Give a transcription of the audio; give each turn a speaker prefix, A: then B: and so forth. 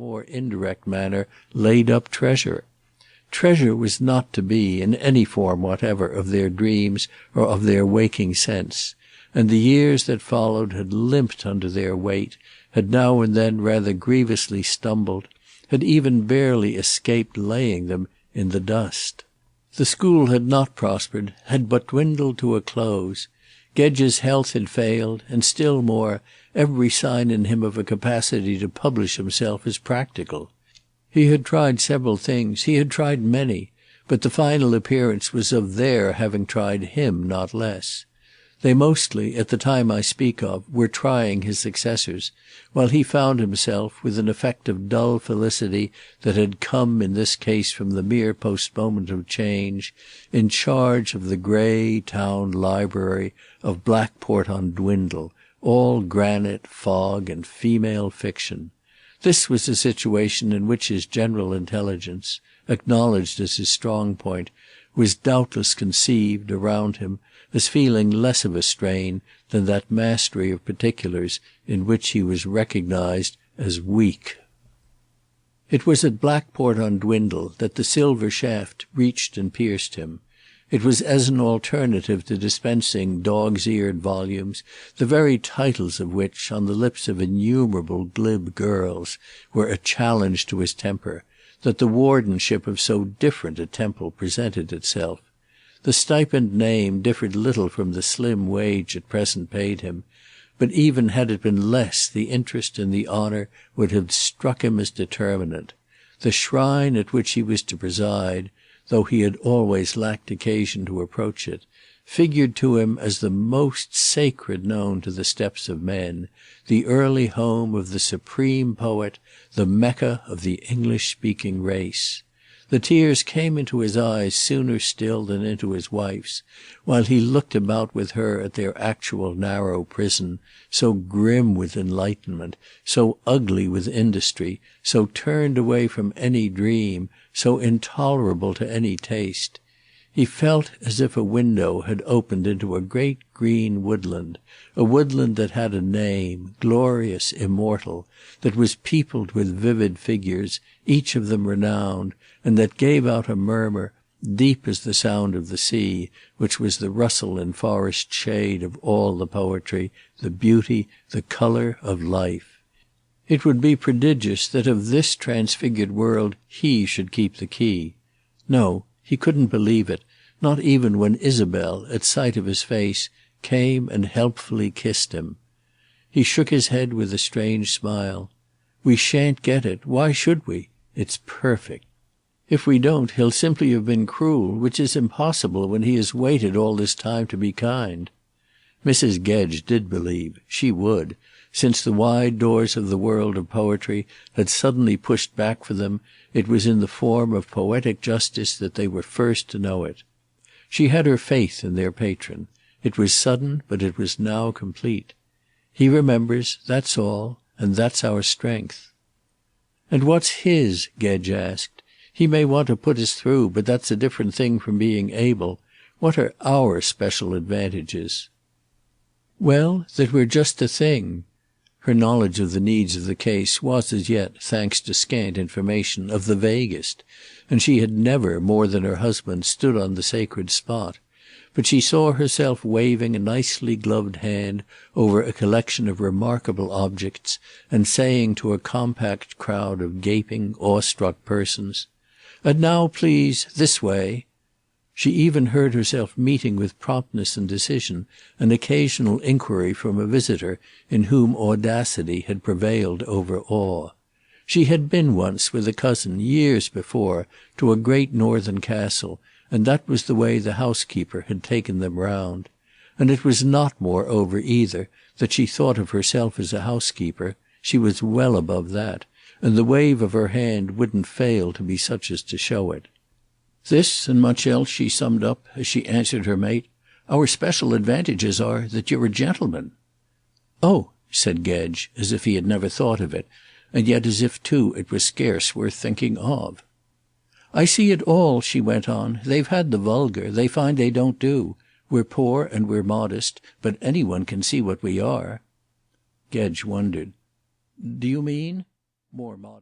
A: more indirect manner, laid-up treasure. Treasure was not to be, in any form whatever, of their dreams or of their waking sense, and the years that followed had limped under their weight, had now and then rather grievously stumbled, had even barely escaped laying them in the dust. The school had not prospered, had but dwindled to a close. Gedge's health had failed, and still more, every sign in him of a capacity to publish himself as practical. He had tried several things, he had tried many, but the final appearance was of their having tried him not less. They mostly, at the time I speak of, were trying his successors, while he found himself, with an effect of dull felicity that had come in this case from the mere postponement of change, in charge of the grey town library of Blackport-on-Dwindle, all granite, fog, and female fiction. This was a situation in which his general intelligence, acknowledged as his strong point, was doubtless conceived, around him, as feeling less of a strain than that mastery of particulars in which he was recognized as weak. It was at Blackport-on-Dwindle that the silver shaft reached and pierced him. It was as an alternative to dispensing dog's-eared volumes, the very titles of which, on the lips of innumerable glib girls, were a challenge to his temper, that the wardenship of so different a temple presented itself. The stipend name differed little from the slim wage at present paid him, but even had it been less, the interest and the honour would have struck him as determinant. The shrine at which he was to preside, though he had always lacked occasion to approach it, figured to him as the most sacred known to the steps of men, the early home of the supreme poet, the Mecca of the English-speaking race. The tears came into his eyes sooner still than into his wife's, while he looked about with her at their actual narrow prison, so grim with enlightenment, so ugly with industry, so turned away from any dream, so intolerable to any taste. He felt as if a window had opened into a great green woodland, a woodland that had a name, glorious, immortal, that was peopled with vivid figures, each of them renowned, and that gave out a murmur, deep as the sound of the sea, which was the rustle and forest shade of all the poetry, the beauty, the colour of life. It would be prodigious that of this transfigured world he should keep the key. No, he couldn't believe it, not even when Isabel, at sight of his face, came and helpfully kissed him. He shook his head with a strange smile. "We shan't get it. Why should we? It's perfect. If we don't, he'll simply have been cruel, which is impossible when he has waited all this time to be kind." Mrs. Gedge did believe. She would. Since the wide doors of the world of poetry had suddenly pushed back for them, it was in the form of poetic justice that they were first to know it. She had her faith in their patron. It was sudden, but it was now complete. He remembers, that's all, and that's our strength. "And what's his?" Gedge asked. "He may want to put us through, but that's a different thing from being able. What are our special advantages?" "Well, that we're just the thing." Her knowledge of the needs of the case was as yet, thanks to scant information, of the vaguest, and she had never, more than her husband, stood on the sacred spot. But she saw herself waving a nicely gloved hand over a collection of remarkable objects, and saying to a compact crowd of gaping, awestruck persons, "And now, please, this way." She even heard herself meeting with promptness and decision an occasional inquiry from a visitor in whom audacity had prevailed over awe. She had been once with a cousin, years before, to a great northern castle, and that was the way the housekeeper had taken them round. And it was not, moreover, either, that she thought of herself as a housekeeper. She was well above that, and the wave of her hand wouldn't fail to be such as to show it. This and much else she summed up as she answered her mate. "Our special advantages are that you're a gentleman." "Oh," said Gedge, as if he had never thought of it, and yet as if, too, it was scarce worth thinking of. "I see it all," she went on. "They've had the vulgar. They find they don't do. We're poor and we're modest, but any one can see what we are." Gedge wondered. "Do you mean?" "More modest."